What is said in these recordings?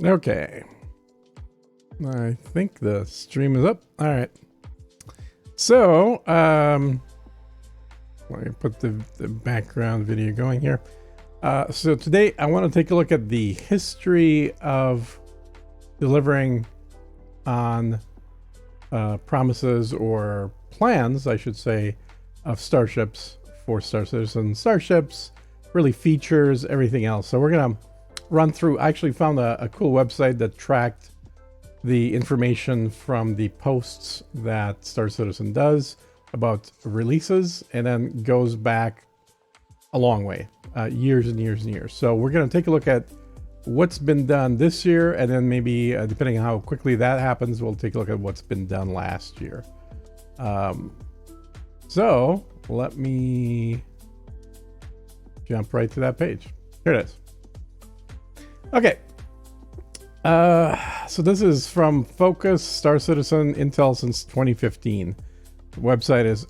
Okay. I think the stream is up. All right. So, let me put the background video going here. So today I want to take a look at the history of delivering on promises or plans, I should say, of starships for Star Citizen starships, really features, everything else. So we're going to run through. I actually found a cool website that tracked the information from the posts that Star Citizen does about releases, and then goes back a long way, years and years and years. So we're going to take a look at what's been done this year, and then maybe depending on how quickly that happens, we'll take a look at what's been done last year. So let me jump right to that page. Here it is. Okay. So this is from Focus, Star Citizen, Intel since 2015. The website is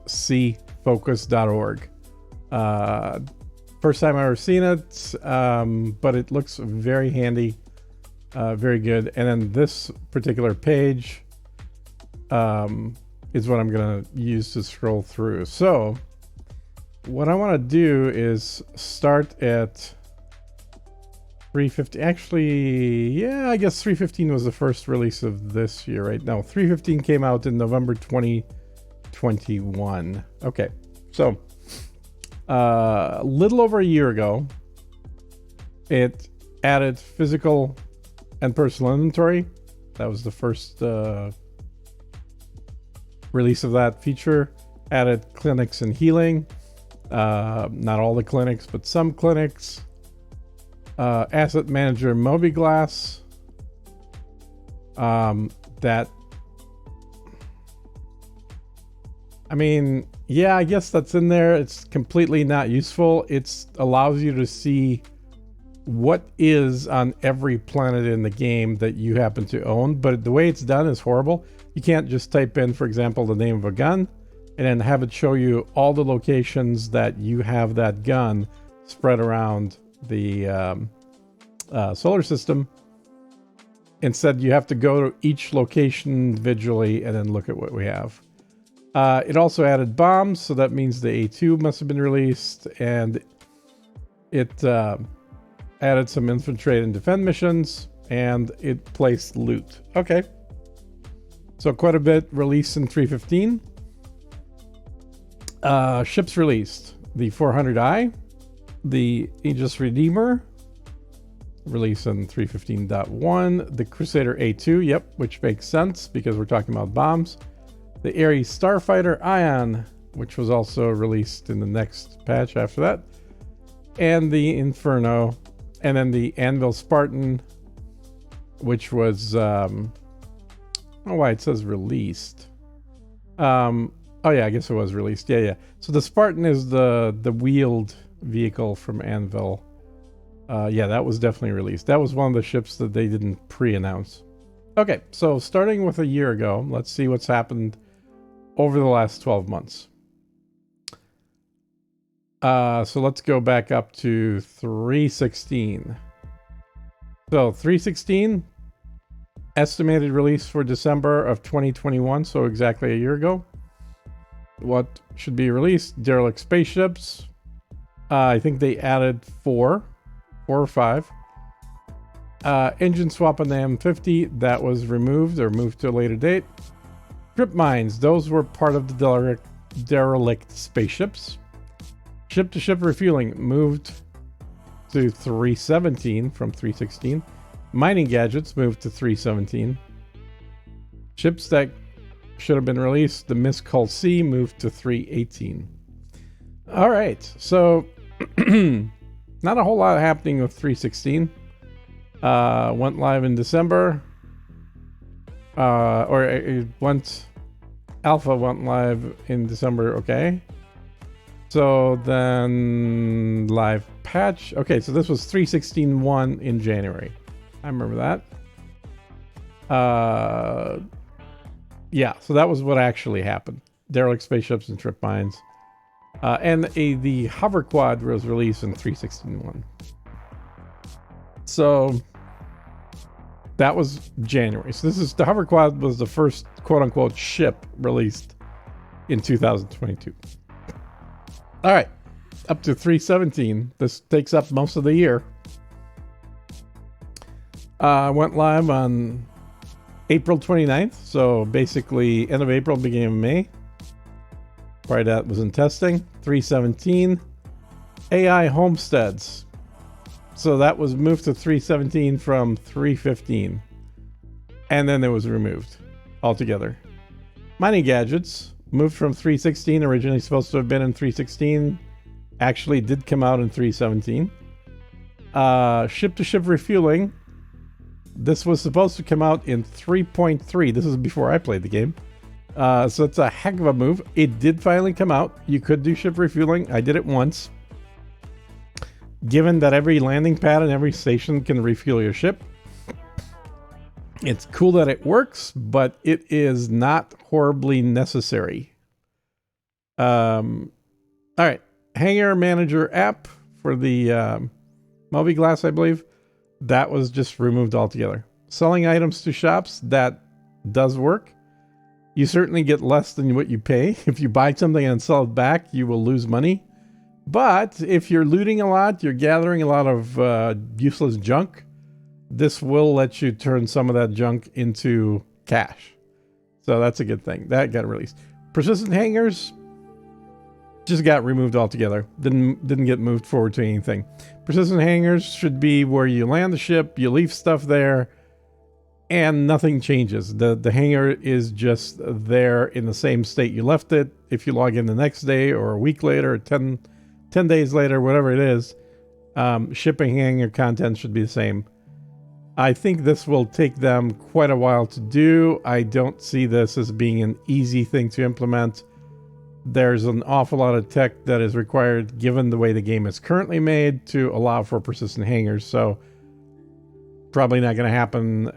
scfocus.org. First time I've ever seen it, but it looks very handy, very good. And then this particular page is what I'm going to use to scroll through. So what I want to do is start at 350. Actually, yeah, I guess 315 was the first release of this year, right? No, 315 came out in November 2021. Okay, so a little over a year ago, it added physical and personal inventory. That was the first release of that feature. Added clinics and healing. Not all the clinics, but some clinics. Asset Manager Mobiglass. That, I mean, yeah, I guess that's in there. It's completely not useful. It allows you to see what is on every planet in the game that you happen to own, but the way it's done is horrible. You can't just type in, for example, the name of a gun and then have it show you all the locations that you have that gun spread around the solar system. Instead, you have to go to each location individually and then look at what we have. It also added bombs, so that means the A2 must have been released, and it added some infiltrate and defend missions, and it placed loot. Okay, so quite a bit released in 315. Ships released: the 400i, the Aegis Redeemer, released in 315.1, the Crusader A2, yep, which makes sense because we're talking about bombs. The Ares Starfighter Ion, which was also released in the next patch after that. And the Inferno. And then the Anvil Spartan, which was, I don't know why it says released. Oh yeah, I guess it was released. Yeah. So the Spartan is the wheeled vehicle from Anvil. Yeah, that was definitely released. That was one of the ships that they didn't pre-announce. Okay, so starting with a year ago, let's see what's happened over the last 12 months. So let's go back up to 316. So 316, estimated release for December of 2021, so exactly a year ago. What should be released? Derelict spaceships. I think they added 4 or 5. Engine swap on the M50, that was removed or moved to a later date. Trip mines, those were part of the derelict spaceships. Ship-to-ship refueling moved to 317 from 316. Mining gadgets moved to 317. Ships that should have been released, the Miss Hull C moved to 318. All right, so not a whole lot happening with 316. Went live in December. Or it went, alpha went live in December, okay. So then live patch. Okay, so this was 316.1 in January. I remember that. Yeah, so that was what actually happened. Derelict spaceships and trip mines. And the hover quad was released in 316.1. So That was January. So this is the Hover Quad was the first quote unquote ship released in 2022. All right, up to 317. This takes up most of the year. Went live on April 29th, so basically end of April, beginning of May. Prior to that was in testing. 317. AI homesteads. So that was moved to 317 from 315. And then it was removed altogether. Mining gadgets moved from 316, originally supposed to have been in 316. Actually did come out in 317. Ship-to-ship refueling. This was supposed to come out in 3.3. This is before I played the game. So it's a heck of a move. It did finally come out. You could do ship refueling. I did it once. Given that every landing pad and every station can refuel your ship, it's cool that it works, but it is not horribly necessary. All right. Hangar Manager app for the Mobiglass, I believe. That was just removed altogether. Selling items to shops, that does work. You certainly get less than what you pay. If you buy something and sell it back, you will lose money. But if you're looting a lot, you're gathering a lot of useless junk, this will let you turn some of that junk into cash. So that's a good thing. That got released. Persistent hangars just got removed altogether. Didn't get moved forward to anything. Persistent hangars should be where you land the ship, you leave stuff there, and nothing changes. The hangar is just there in the same state you left it. If you log in the next day or a week later, or 10 days later, whatever it is, shipping hangar content should be the same. I think this will take them quite a while to do. I don't see this as being an easy thing to implement. There's an awful lot of tech that is required, given the way the game is currently made, to allow for persistent hangars. So probably not going to happen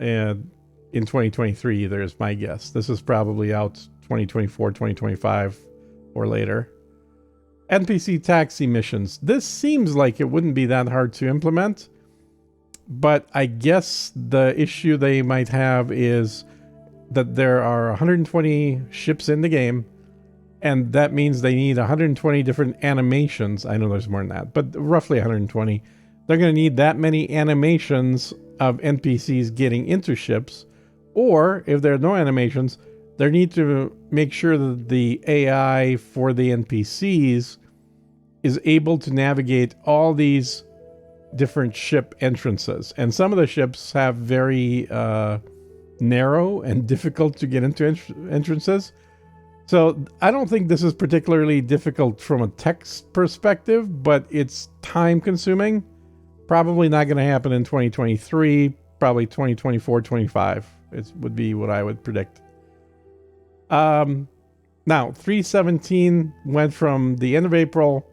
in 2023 either, is my guess. This is probably out 2024, 2025 or later. NPC taxi missions. This seems like it wouldn't be that hard to implement, but I guess the issue they might have is that there are 120 ships in the game, and that means they need 120 different animations. I know there's more than that, but roughly 120. They're going to need that many animations of NPCs getting into ships, or if there are no animations, they need to make sure that the AI for the NPCs is able to navigate all these different ship entrances. And some of the ships have very narrow and difficult to get into entrances. So I don't think this is particularly difficult from a text perspective, but it's time consuming. Probably not going to happen in 2023, probably 2024, 25. It would be what I would predict. Now, 317 went from the end of April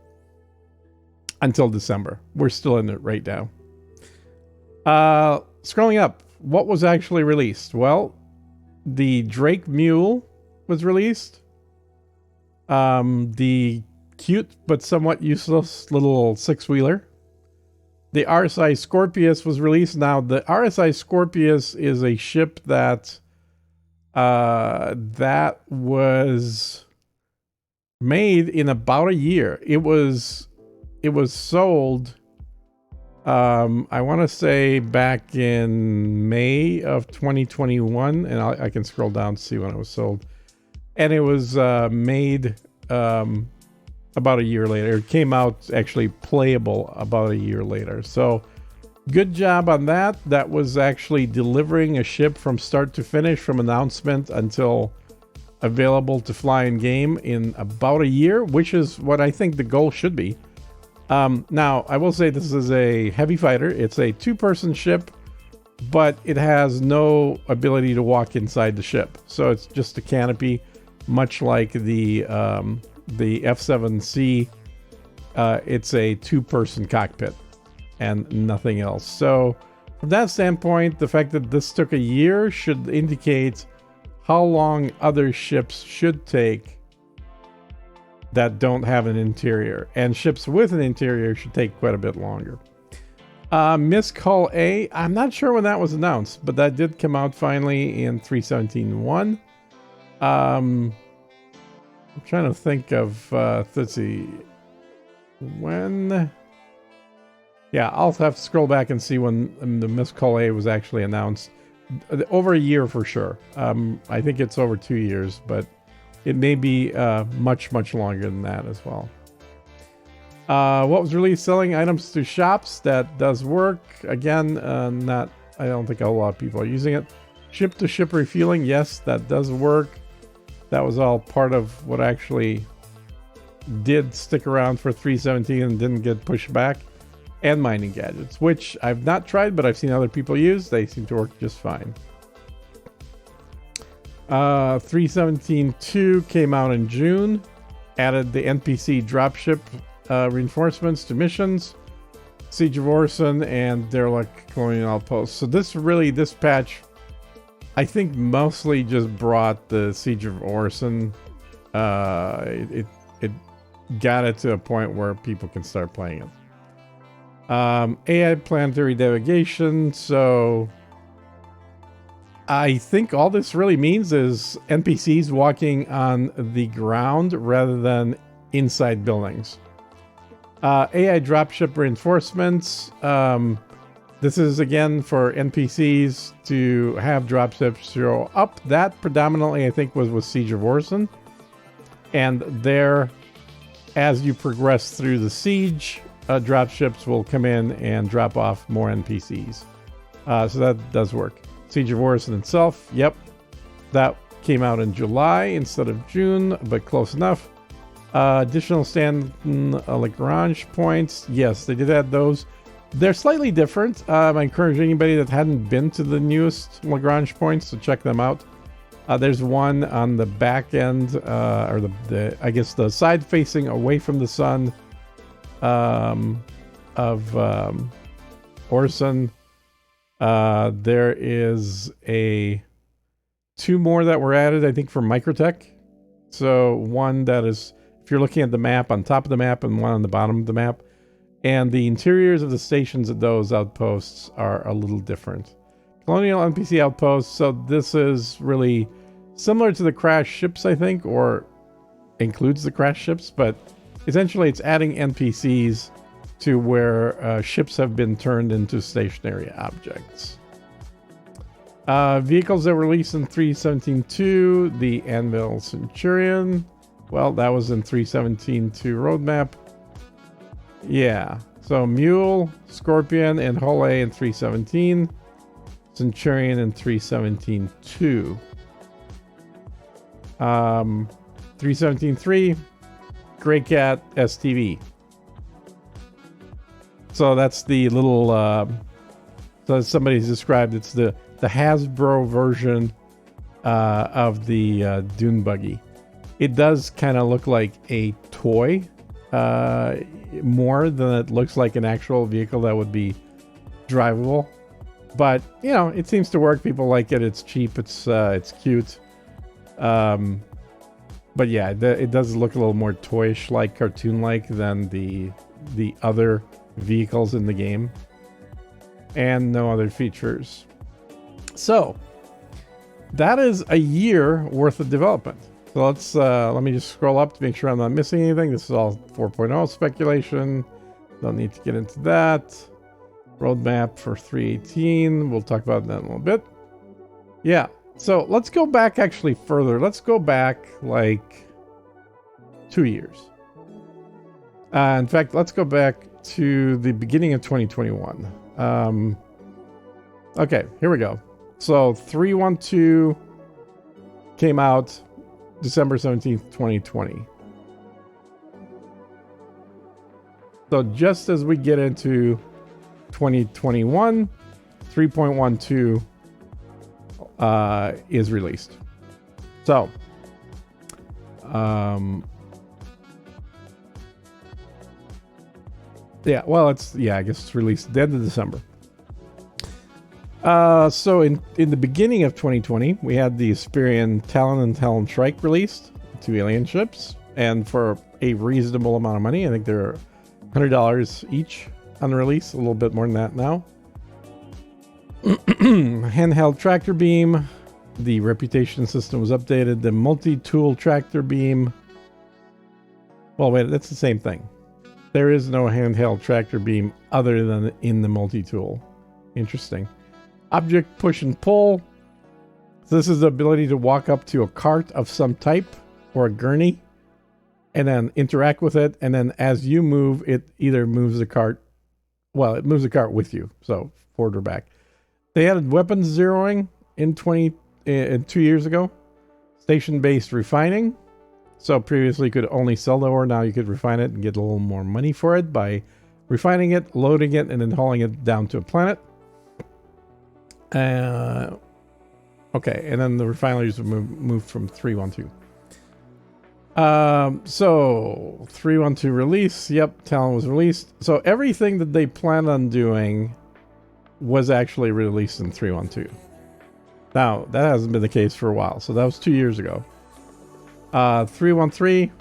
until December. We're still in it right now. Scrolling up, what was actually released? Well, the Drake Mule was released. The cute but somewhat useless little six-wheeler. The RSI Scorpius was released. Now, the RSI Scorpius is a ship that that was made in about a year. It was sold, I want to say back in May of 2021, and I can scroll down to see when it was sold. And it was made about a year later. It came out actually playable about a year later. So good job on that. That was actually delivering a ship from start to finish, from announcement until available to fly in game in about a year, which is what I think the goal should be. Now, I will say this is a heavy fighter. It's a two-person ship, but it has no ability to walk inside the ship. So it's just a canopy, much like the F7C. It's a two-person cockpit and nothing else. So from that standpoint, the fact that this took a year should indicate how long other ships should take that don't have an interior. And ships with an interior should take quite a bit longer. Mist Call A, I'm not sure when that was announced, but that did come out finally in 3.17.1. I'm trying to think of, let's see, when... Yeah, I'll have to scroll back and see when the Mist Call A was actually announced. Over a year for sure. I think it's over 2 years, but it may be much, much longer than that as well. What was released? Selling items to shops. That does work. Again, I don't think a lot of people are using it. Ship to ship refueling. Yes, that does work. That was all part of what actually did stick around for 3.17 and didn't get pushed back. And mining gadgets, which I've not tried, but I've seen other people use. They seem to work just fine. 3.17.2 came out in June. Added the NPC dropship reinforcements to missions, Siege of Orison, and Derelict Colonial Outposts. So this patch, I think, mostly just brought the Siege of Orison. It got it to a point where people can start playing it. AI planetary navigation. So I think all this really means is NPCs walking on the ground rather than inside buildings. AI dropship reinforcements. This is again for NPCs to have dropships show up. That predominantly, I think, was with Siege of Orison. And there, as you progress through the siege, dropships will come in and drop off more NPCs. So that does work. Siege of Orison itself, yep. That came out in July instead of June, but close enough. Additional Stanton Lagrange points. Yes, they did add those. They're slightly different. I encourage anybody that hadn't been to the newest Lagrange points to check them out. There's one on the back end, or I guess the side facing away from the sun of Orison. There is two more that were added, I think, for Microtech. So one that is, if you're looking at the map, on top of the map, and one on the bottom of the map. And the interiors of the stations at those outposts are a little different. Colonial NPC outposts, so this is really similar to the crash ships, I think, or includes the crash ships, but essentially it's adding NPCs to where ships have been turned into stationary objects. Vehicles that were released in 3.17.2, the Anvil Centurion. Well, that was in 3.17.2 roadmap. Yeah, so Mule, Scorpion, and Hull A in 3.17. Centurion in 3.17.2. 3.17.3, Greycat STV. So that's the little, so somebody's described, it's the Hasbro version of the Dune Buggy. It does kind of look like a toy, more than it looks like an actual vehicle that would be drivable. But, you know, it seems to work. People like it. It's cheap. It's cute. But yeah, it does look a little more toyish-like, cartoon-like than the other vehicles in the game. And no other features. So, that is a year worth of development. So let me just scroll up to make sure I'm not missing anything. This is all 4.0 speculation. Don't need to get into that. Roadmap for 3.18. We'll talk about that in a little bit. Yeah. So let's go back actually further. Let's go back like 2 years. In fact, let's go back to the beginning of 2021. Okay, here we go. So 3.12 came out December 17th, 2020. So just as we get into 2021, 3.12 is released. So, yeah, well, I guess it's released at the end of December. So in the beginning of 2020, we had the Asperian Talon and Talon Shrike released, 2 alien ships, and for a reasonable amount of money. I think they're $100 each. on release, a little bit more than that now. Handheld tractor beam. The reputation system was updated. The multi-tool tractor beam. Well, wait, that's the same thing. There is no handheld tractor beam other than in the multi-tool. Interesting. Object push and pull. So this is the ability to walk up to a cart of some type or a gurney and then interact with it. And then as you move, it either moves the cart. Well, it moves the cart with you. So forward or back. They added weapons zeroing in 2 years ago. Station-based refining. So previously you could only sell the ore. Now you could refine it and get a little more money for it by refining it, loading it, and then hauling it down to a planet. Okay, and then the refineries moved from 312. So 312 release. Yep, Talon was released. So everything that they plan on doing was actually released in 312. Now, that hasn't been the case for a while. So that was 2 years ago. 313,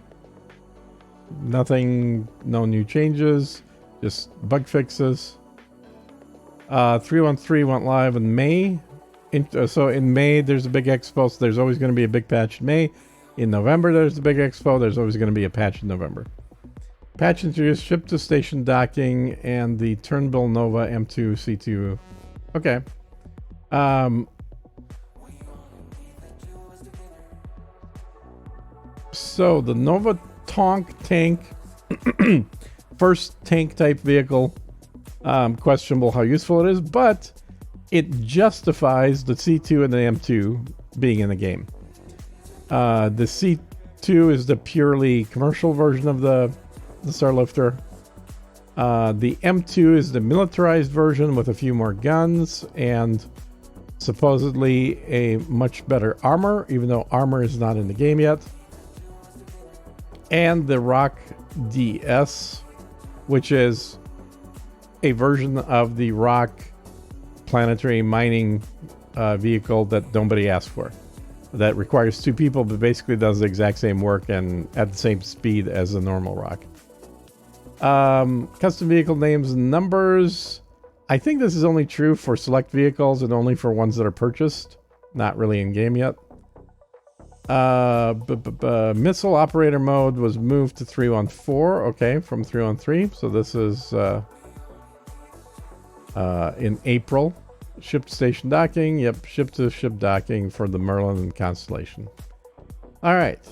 nothing, no new changes, just bug fixes. 313 went live in May. So in May, there's a big expo. So there's always going to be a big patch in May. In November, there's a big expo. There's always going to be a patch in November. Patch introduced ship to station docking and the Turnbull Nova M2 C2. Okay. So the Nova Tonk tank, first tank type vehicle, questionable how useful it is, but it justifies the C2 and the M2 being in the game. The C2 is the purely commercial version of the Starlifter. The M2 is the militarized version with a few more guns and supposedly a much better armor, even though armor is not in the game yet. And the Rock DS, which is a version of the Rock planetary mining vehicle that nobody asked for. That requires 2 people, but basically does the exact same work and at the same speed as the normal Rock. Custom vehicle names and numbers. I think this is only true for select vehicles and only for ones that are purchased. Not really in game yet. Missile operator mode was moved to 314. Okay, from 313. So this is in April. Ship to station docking. Yep, ship to ship docking for the Merlin and Constellation. All right.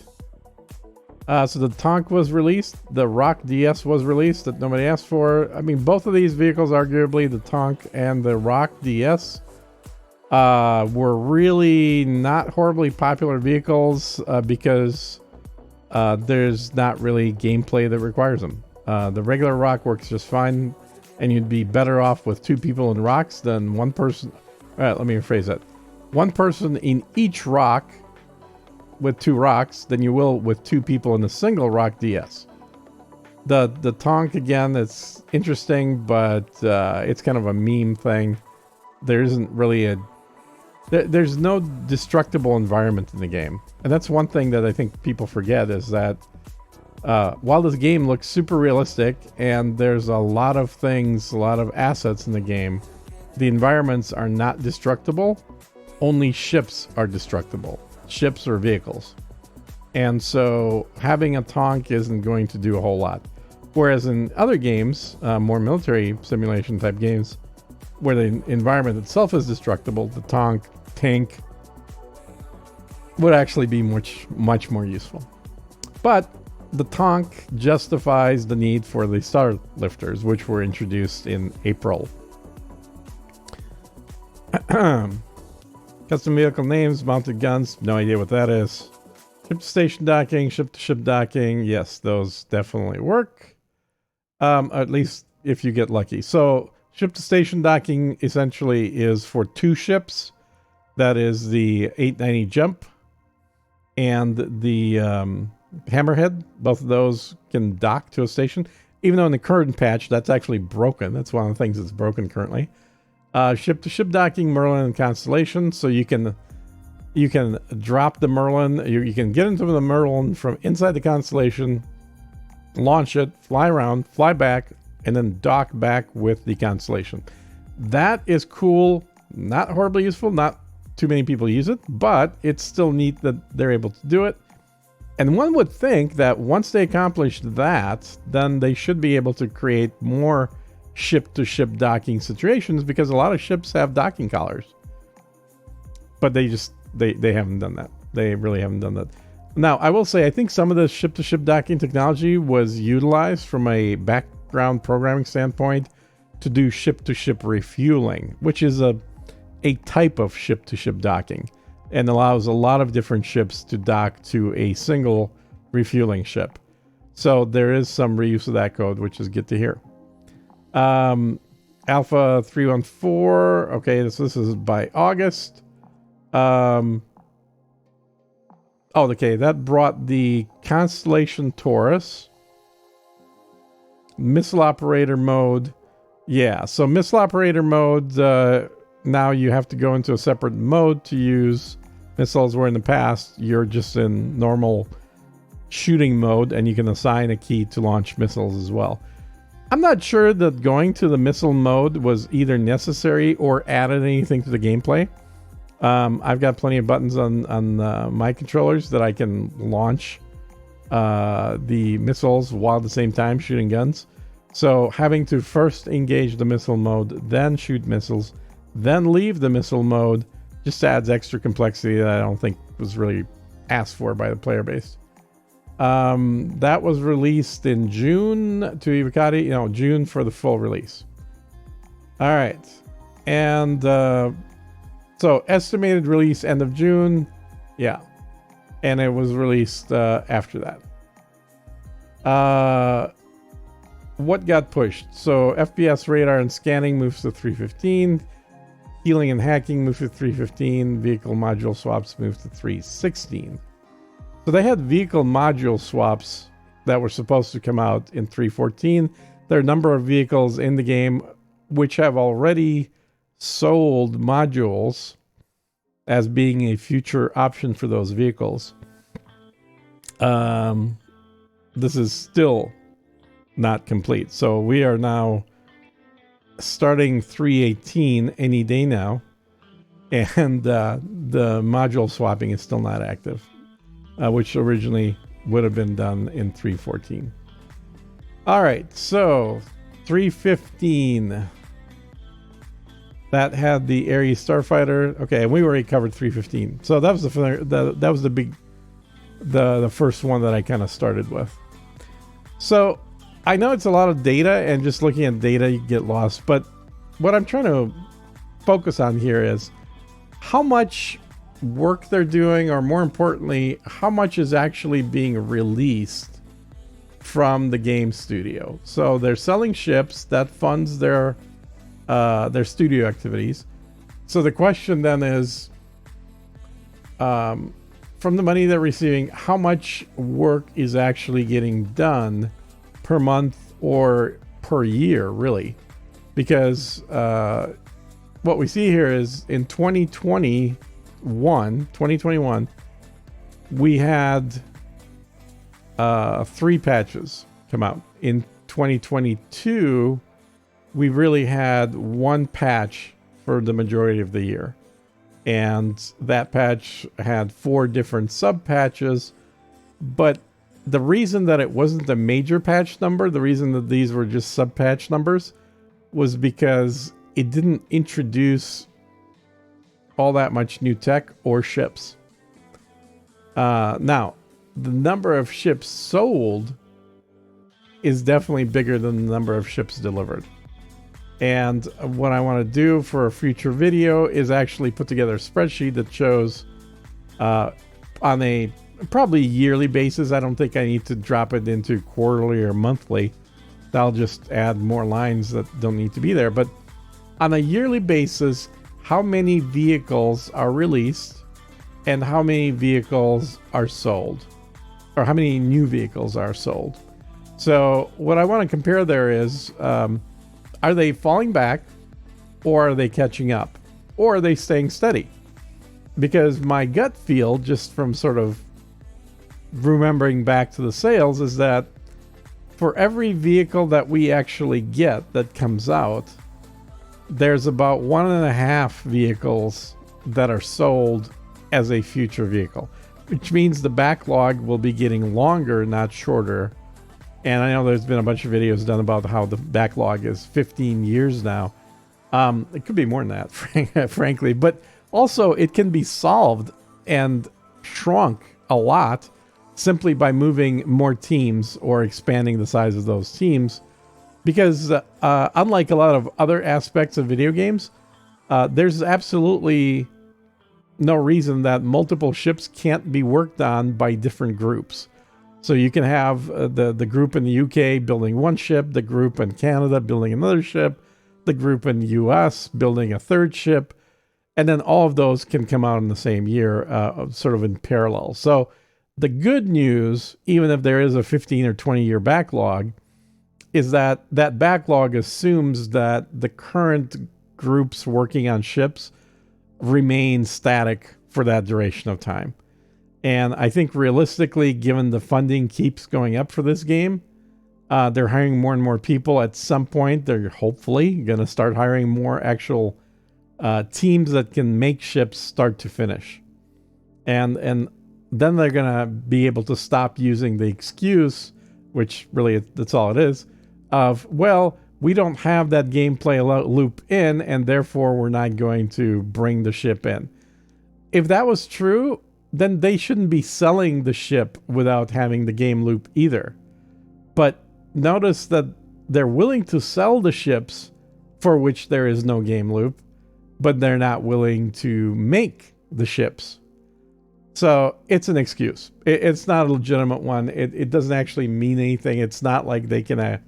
So the Tonk was released. The Rock DS was released that nobody asked for. I mean, both of these vehicles, arguably, the Tonk and the Rock DS, were really not horribly popular vehicles because there's not really gameplay that requires them. The regular Rock works just fine, and you'd be better off with 2 people in Rocks than 1 person. All right, let me rephrase that. 1 person in each Rock with 2 Rocks than you will with 2 people in a single Rock DS. The Tonk, again, it's interesting, but it's kind of a meme thing. There isn't really there's no destructible environment in the game. And that's one thing that I think people forget is that while this game looks super realistic and there's a lot of things, a lot of assets in the game, the environments are not destructible. Only ships are destructible. Ships or vehicles. And so having a Tonk isn't going to do a whole lot. Whereas in other games, more military simulation type games, where the environment itself is destructible, the tank would actually be much more useful. But the Tonk justifies the need for the Starlifters, which were introduced in April. Custom vehicle names, mounted guns, no idea what that is. Ship to station docking, ship to ship docking, yes, those definitely work. At least if you get lucky. So ship to station docking essentially is for 2 ships. That is the 890 Jump and the Hammerhead. Both of those can dock to a station. Even though in the current patch, that's actually broken. That's one of the things that's broken currently. Ship to ship docking, Merlin and Constellation. So you can drop the Merlin. You can get into the Merlin from inside the Constellation, launch it, fly around, fly back, and then dock back with the Constellation. That is cool. Not horribly useful. Not too many people use it, but it's still neat that they're able to do it. And one would think that once they accomplish that, then they should be able to create more ship-to-ship docking situations, because a lot of ships have docking collars. But they haven't done that. They really haven't done that. Now, I will say, I think some of the ship-to-ship docking technology was utilized from a background programming standpoint to do ship-to-ship refueling, which is a type of ship-to-ship docking, and allows a lot of different ships to dock to a single refueling ship. So there is some reuse of that code, which is good to hear. Alpha 314. Okay, this is by August. Okay, that brought the Constellation Taurus. Missile operator mode. Yeah, so missile operator mode, now you have to go into a separate mode to use missiles, where in the past you're just in normal shooting mode and you can assign a key to launch missiles as well. I'm not sure that going to the missile mode was either necessary or added anything to the gameplay. I've got plenty of buttons on my controllers that I can launch the missiles while at the same time shooting guns. So having to first engage the missile mode, then shoot missiles, then leave the missile mode, just adds extra complexity that I don't think was really asked for by the player base. That was released in June to Evocati, June for the full release. All right. And so estimated release end of June. Yeah. And it was released after that. What got pushed? So FPS radar and scanning moves to 315. Healing and hacking moved to 315. Vehicle module swaps moved to 316. So they had vehicle module swaps that were supposed to come out in 314. There are a number of vehicles in the game which have already sold modules as being a future option for those vehicles. This is still not complete. So we are now starting 318 any day now, and the module swapping is still not active, which originally would have been done in 314. All right, so 315. That had the Ares Starfighter. Okay, and we already covered 315. So that was the first one that I kind of started with. So I know it's a lot of data, and just looking at data, you get lost. But what I'm trying to focus on here is how much work they're doing, or more importantly, how much is actually being released from the game studio. So they're selling ships that funds their studio activities. So the question then is, from the money they're receiving, how much work is actually getting done per month or per year, really? Because what we see here is in 2021, we had 3 patches come out. In 2022, we really had 1 patch for the majority of the year. And that patch had 4 different sub patches. But the reason that it wasn't a major patch number, the reason that these were just sub patch numbers, was because it didn't introduce all that much new tech or ships. Now, the number of ships sold is definitely bigger than the number of ships delivered. And what I want to do for a future video is actually put together a spreadsheet that shows on a probably yearly basis. I don't think I need to drop it into quarterly or monthly. That'll just add more lines that don't need to be there. But on a yearly basis, how many vehicles are released and how many vehicles are sold, or how many new vehicles are sold. So what I want to compare there is, are they falling back, or are they catching up, or are they staying steady? Because my gut feel, just from sort of remembering back to the sales, is that for every vehicle that we actually get that comes out, there's about 1.5 vehicles that are sold as a future vehicle, which means the backlog will be getting longer, not shorter. And I know there's been a bunch of videos done about how the backlog is 15 years now. It could be more than that, frankly, but also it can be solved and shrunk a lot simply by moving more teams or expanding the size of those teams. Because unlike a lot of other aspects of video games, there's absolutely no reason that multiple ships can't be worked on by different groups. So you can have the group in the UK building one ship, the group in Canada building another ship, the group in the US building a third ship, and then all of those can come out in the same year, sort of in parallel. So the good news, even if there is a 15 or 20 year backlog, is that that backlog assumes that the current groups working on ships remain static for that duration of time. And I think realistically, given the funding keeps going up for this game, they're hiring more and more people. At some point, they're hopefully going to start hiring more actual teams that can make ships start to finish. And then they're going to be able to stop using the excuse, which really that's all it is, of, well, we don't have that gameplay loop in, and therefore we're not going to bring the ship in. If that was true, then they shouldn't be selling the ship without having the game loop either. But notice that they're willing to sell the ships for which there is no game loop, but they're not willing to make the ships. So it's an excuse. It's not a legitimate one. It doesn't actually mean anything. It's not like they can,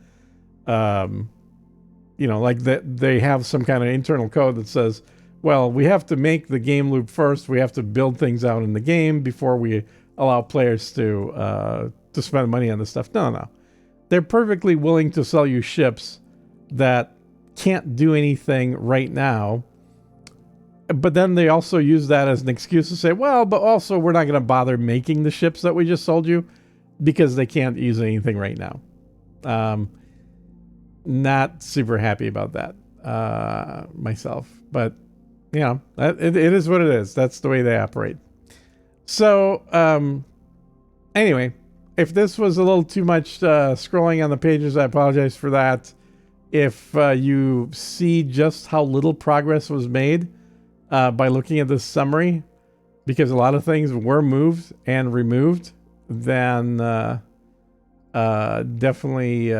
like they have some kind of internal code that says, well, we have to make the game loop first. We have to build things out in the game before we allow players to spend money on this stuff. No. They're perfectly willing to sell you ships that can't do anything right now. But then they also use that as an excuse to say, well, but also we're not going to bother making the ships that we just sold you because they can't use anything right now. Not super happy about that myself. But, it is what it is. That's the way they operate. So, anyway, if this was a little too much scrolling on the pages, I apologize for that. If you see just how little progress was made by looking at this summary, because a lot of things were moved and removed, then definitely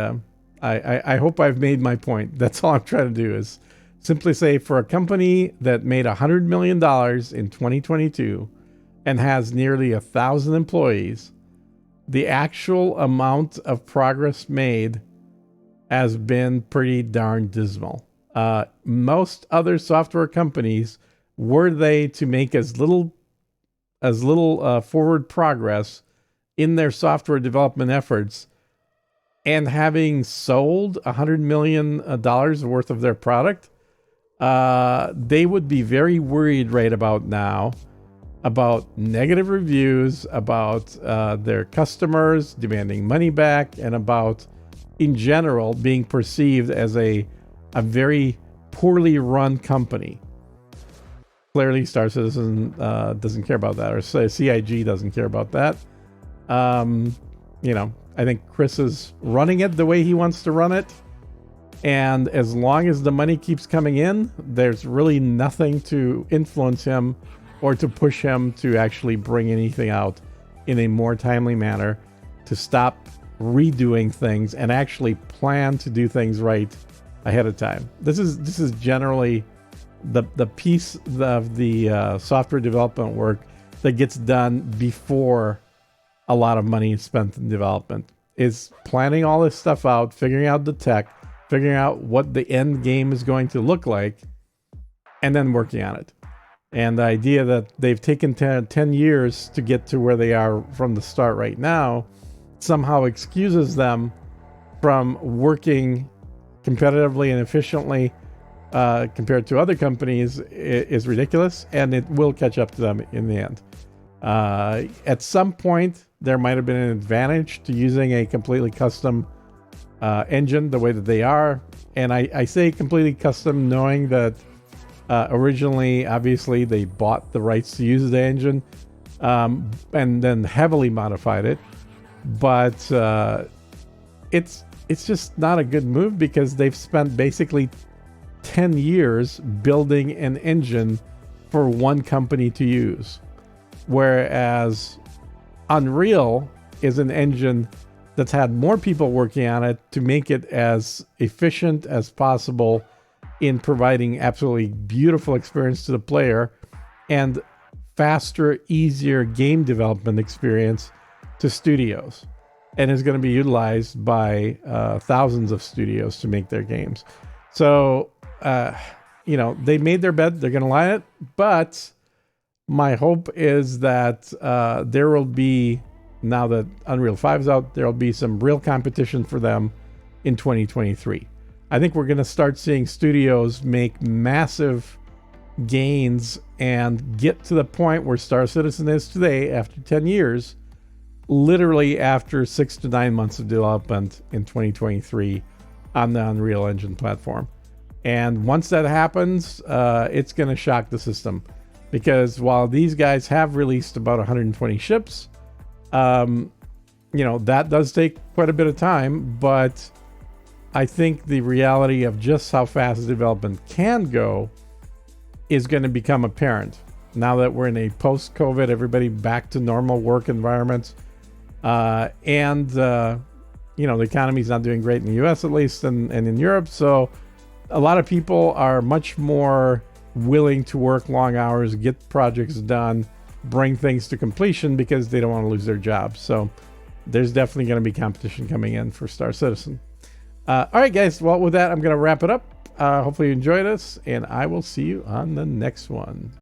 I hope I've made my point. That's all I'm trying to do, is simply say, for a company that made $100 million in 2022 and has nearly 1,000 employees, the actual amount of progress made has been pretty darn dismal. Most other software companies, were they to make as little forward progress in their software development efforts, and having sold $100 million worth of their product, they would be very worried right about now about negative reviews, about their customers demanding money back, and about, in general, being perceived as a very poorly run company. Clearly, Star Citizen doesn't care about that, or CIG doesn't care about that. I think Chris is running it the way he wants to run it. And as long as the money keeps coming in, there's really nothing to influence him or to push him to actually bring anything out in a more timely manner, to stop redoing things and actually plan to do things right ahead of time. This is generally the piece of the software development work that gets done before a lot of money is spent in development, is planning all this stuff out, figuring out the tech, figuring out what the end game is going to look like, and then working on it. And the idea that they've taken 10 years to get to where they are from the start right now somehow excuses them from working competitively and efficiently compared to other companies is ridiculous, and it will catch up to them in the end. At some point, there might have been an advantage to using a completely custom engine the way that they are. And I say completely custom, knowing that originally, obviously, they bought the rights to use the engine and then heavily modified it. But it's just not a good move, because they've spent basically 10 years building an engine for one company to use. Whereas Unreal is an engine that's had more people working on it to make it as efficient as possible in providing absolutely beautiful experience to the player and faster, easier game development experience to studios, and is going to be utilized by thousands of studios to make their games. So, they made their bed, they're going to lie it, but my hope is that there will be, now that Unreal 5 is out, there will be some real competition for them in 2023. I think we're going to start seeing studios make massive gains and get to the point where Star Citizen is today after 10 years, literally after 6 to 9 months of development in 2023 on the Unreal Engine platform. And once that happens, it's going to shock the system, because while these guys have released about 120 ships, that does take quite a bit of time, but I think the reality of just how fast development can go is going to become apparent now that we're in a post-COVID, everybody back to normal work environments. The economy's not doing great in the US, at least, and in Europe. So a lot of people are much more willing to work long hours, get projects done, bring things to completion, because they don't want to lose their jobs. So there's definitely going to be competition coming in for Star Citizen. All right, guys. Well, with that, I'm going to wrap it up. Hopefully you enjoyed this, and I will see you on the next one.